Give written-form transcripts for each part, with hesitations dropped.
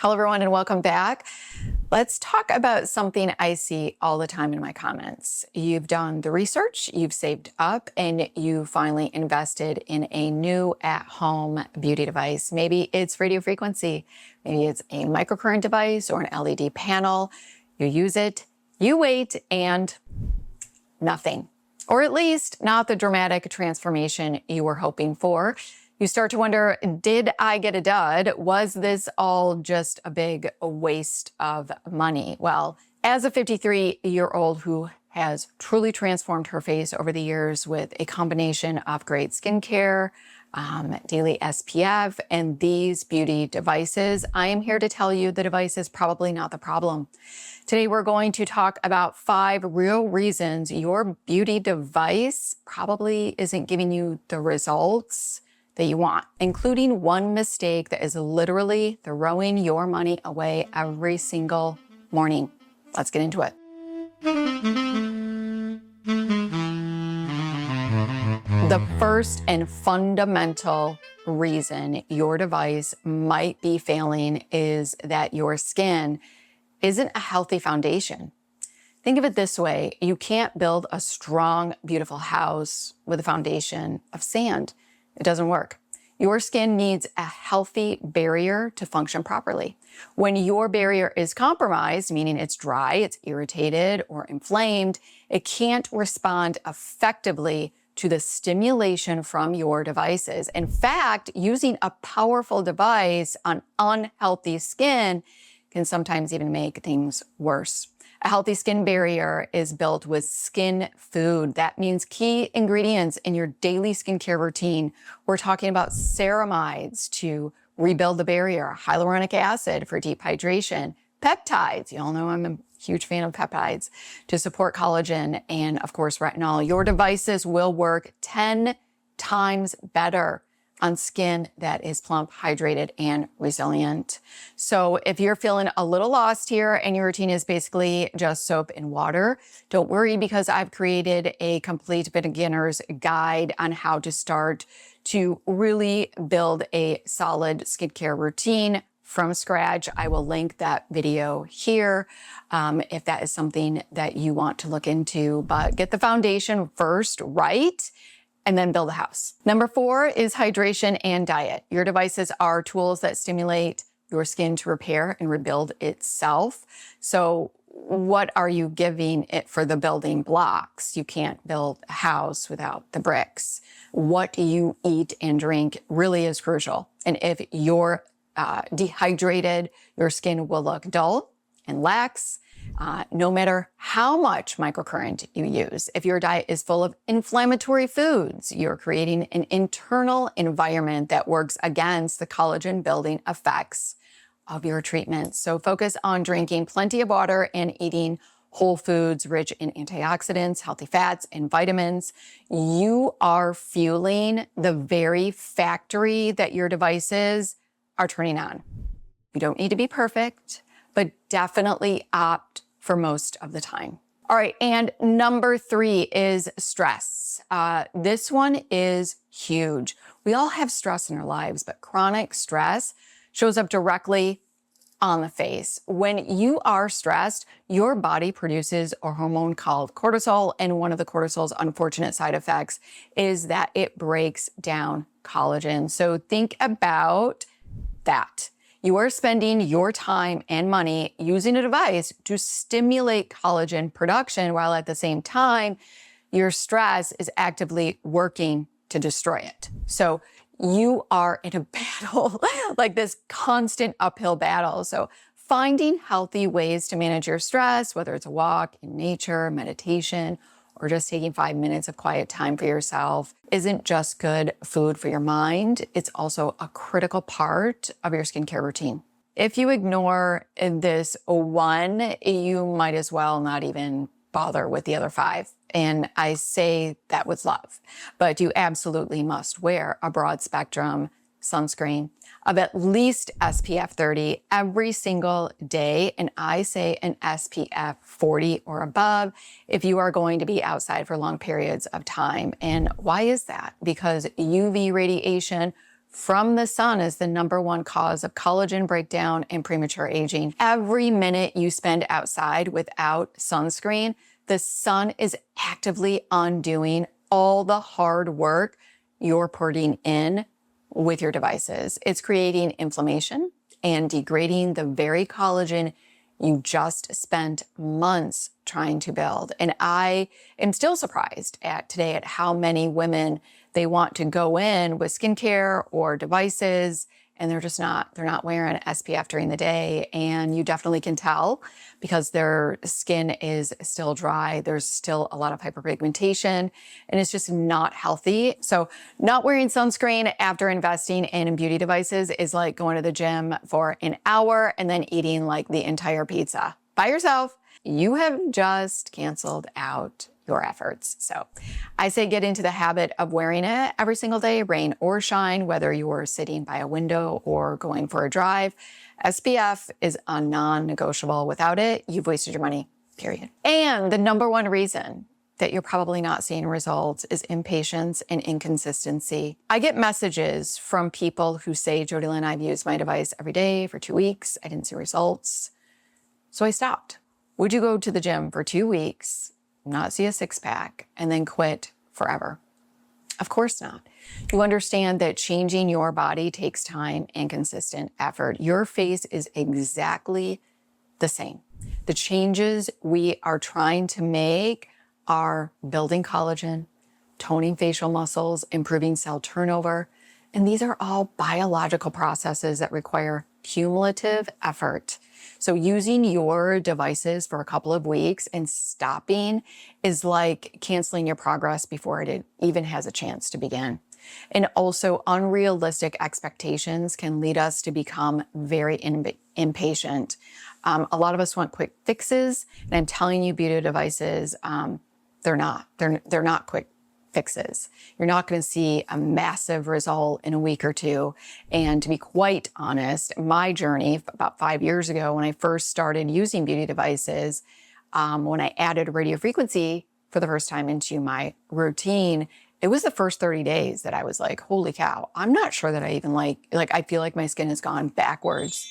Hello, everyone, and welcome back. Let's talk about something I see all the time in my comments. You've done the research, you've saved up, and you finally invested in a new at-home beauty device. Maybe it's radio frequency, maybe it's a microcurrent device or an LED panel. You use it, you wait, and nothing. Or at least not the dramatic transformation you were hoping for. You start to wonder, did I get a dud? Was this all just a big waste of money? Well, as a 53-year-old who has truly transformed her face over the years with a combination of great skincare, daily SPF, and these beauty devices, I am here to tell you the device is probably not the problem. Today, we're going to talk about 5 real reasons your beauty device probably isn't giving you the results that you want, including one mistake that is literally throwing your money away every single morning. Let's get into it. The first and fundamental reason your device might be failing is that your skin isn't a healthy foundation. Think of it this way: you can't build a strong, beautiful house with a foundation of sand. It doesn't work. Your skin needs a healthy barrier to function properly. When your barrier is compromised, meaning it's dry, it's irritated, or inflamed, it can't respond effectively to the stimulation from your devices. In fact, using a powerful device on unhealthy skin can sometimes even make things worse. A healthy skin barrier is built with skin food. That means key ingredients in your daily skincare routine. We're talking about ceramides to rebuild the barrier, hyaluronic acid for deep hydration, peptides. You all know I'm a huge fan of peptides to support collagen, and of course, retinol. Your devices will work 10 times better on skin that is plump, hydrated, and resilient. So if you're feeling a little lost here and your routine is basically just soap and water, don't worry, because I've created a complete beginner's guide on how to start to really build a solid skincare routine from scratch. I will link that video here if that is something that you want to look into. But get the foundation first right, and then build a house. Number 4 is hydration and diet. Your devices are tools that stimulate your skin to repair and rebuild itself. So what are you giving it for the building blocks? You can't build a house without the bricks. What you eat and drink really is crucial. And if you're dehydrated, your skin will look dull and lax, no matter how much microcurrent you use. If your diet is full of inflammatory foods, you're creating an internal environment that works against the collagen building effects of your treatment. So focus on drinking plenty of water and eating whole foods rich in antioxidants, healthy fats, and vitamins. You are fueling the very factory that your devices are turning on. You don't need to be perfect, but definitely opt for most of the time. All right, and number 3 is stress. This one is huge. We all have stress in our lives, but chronic stress shows up directly on the face. When you are stressed, your body produces a hormone called cortisol, and one of the cortisol's unfortunate side effects is that it breaks down collagen. So think about that. You are spending your time and money using a device to stimulate collagen production, while at the same time, your stress is actively working to destroy it. So you are in a battle, like this constant uphill battle. So finding healthy ways to manage your stress, whether it's a walk in nature, meditation, or just taking 5 minutes of quiet time for yourself, isn't just good food for your mind. It's also a critical part of your skincare routine. If you ignore this 1, you might as well not even bother with the other 5. And I say that with love, but you absolutely must wear a broad spectrum sunscreen of at least SPF 30 every single day. And I say an SPF 40 or above if you are going to be outside for long periods of time. And why is that? Because UV radiation from the sun is the #1 cause of collagen breakdown and premature aging. Every minute you spend outside without sunscreen, the sun is actively undoing all the hard work you're putting in with your devices. It's creating inflammation and degrading the very collagen you just spent months trying to build. And I am still surprised today at how many women, they want to go in with skincare or devices, and they're not wearing SPF during the day. And you definitely can tell because their skin is still dry. There's still a lot of hyperpigmentation, and it's just not healthy. So not wearing sunscreen after investing in beauty devices is like going to the gym for an hour and then eating like the entire pizza by yourself. You have just canceled out your efforts. So I say get into the habit of wearing it every single day, rain or shine, whether you're sitting by a window or going for a drive. SPF is a non-negotiable. Without it, you've wasted your money, period. And the #1 reason that you're probably not seeing results is impatience and inconsistency. I get messages from people who say, Jody Lynn, I've used my device every day for 2 weeks. I didn't see results, so I stopped. Would you go to the gym for 2 weeks, not see a six-pack, and then quit forever? Of course not. You understand that changing your body takes time and consistent effort. Your face is exactly the same. The changes we are trying to make are building collagen, toning facial muscles, improving cell turnover, and these are all biological processes that require cumulative effort. So using your devices for a couple of weeks and stopping is like canceling your progress before it even has a chance to begin. And also, unrealistic expectations can lead us to become very impatient. A lot of us want quick fixes, and I'm telling you, beauty devices, they're not quick fixes. You're not going to see a massive result in a week or two. And to be quite honest, my journey about 5 years ago, when I first started using beauty devices, when I added radio frequency for the first time into my routine, it was the first 30 days that I was like, holy cow, I'm not sure that I even I feel like my skin has gone backwards.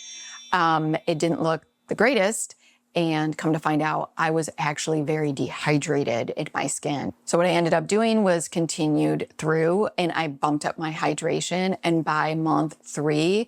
It didn't look the greatest. And come to find out, I was actually very dehydrated in my skin. So what I ended up doing was continued through, and I bumped up my hydration. And by month 3,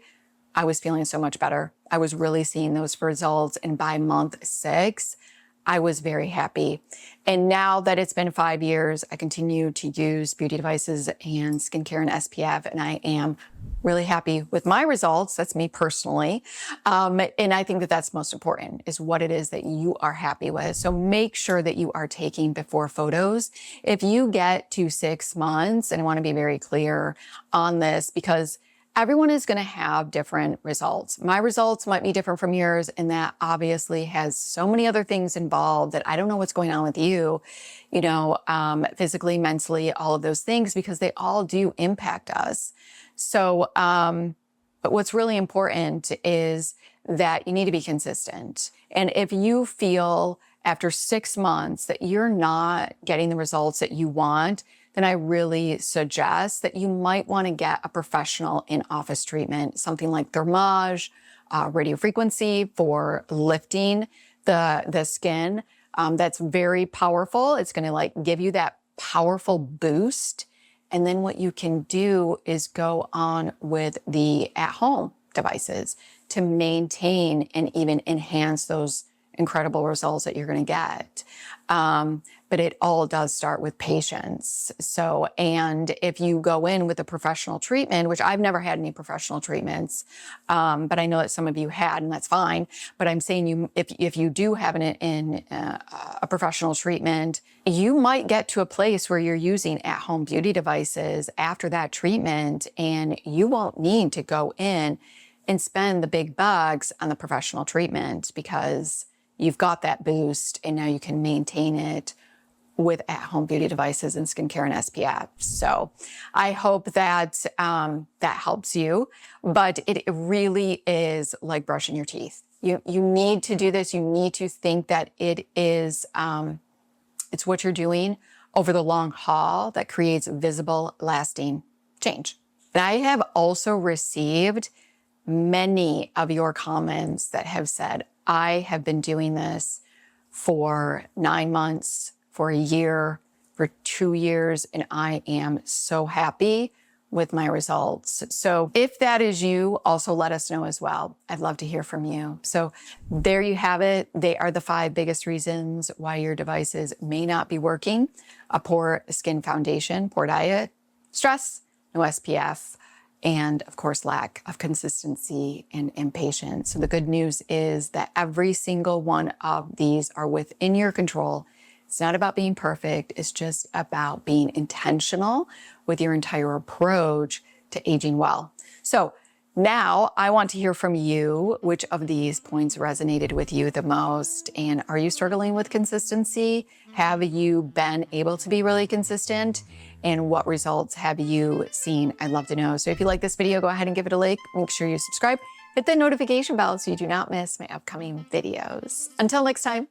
I was feeling so much better. I was really seeing those results. And by month 6, I was very happy. And now that it's been 5 years, I continue to use beauty devices and skincare and SPF, and I am really happy with my results. That's me personally. And I think that that's most important, is what it is that you are happy with. So make sure that you are taking before photos. If you get to 6 months, and I want to be very clear on this, because everyone is going to have different results. My results might be different from yours, and that obviously has so many other things involved that I don't know what's going on with you, physically, mentally, all of those things, because they all do impact us. So, but what's really important is that you need to be consistent. And if you feel after 6 months that you're not getting the results that you want, then I really suggest that you might want to get a professional in-office treatment, something like thermage, radio frequency for lifting the skin. That's very powerful. It's going to give you that powerful boost. And then what you can do is go on with the at-home devices to maintain and even enhance those incredible results that you're going to get. But it all does start with patience. So, and if you go in with a professional treatment, which I've never had any professional treatments, but I know that some of you had, and that's fine. But I'm saying if you do have a professional treatment, you might get to a place where you're using at-home beauty devices after that treatment, and you won't need to go in and spend the big bucks on the professional treatment, because you've got that boost and now you can maintain it with at-home beauty devices and skincare and SPF. So I hope that that helps you, but it really is like brushing your teeth. You need to do this. You need to think that it is, it's what you're doing over the long haul that creates visible, lasting change. And I have also received many of your comments that have said, I have been doing this for 9 months, for a year, for 2 years, and I am so happy with my results. So if that is you, also let us know as well. I'd love to hear from you. So there you have it. They are the 5 biggest reasons why your devices may not be working: a poor skin foundation, poor diet, stress, no SPF, and of course, lack of consistency and impatience. So the good news is that every single one of these are within your control. It's not about being perfect. It's just about being intentional with your entire approach to aging well. So now I want to hear from you. Which of these points resonated with you the most? And are you struggling with consistency? Have you been able to be really consistent? And what results have you seen? I'd love to know. So if you like this video, go ahead and give it a like. Make sure you subscribe. Hit the notification bell so you do not miss my upcoming videos. Until next time.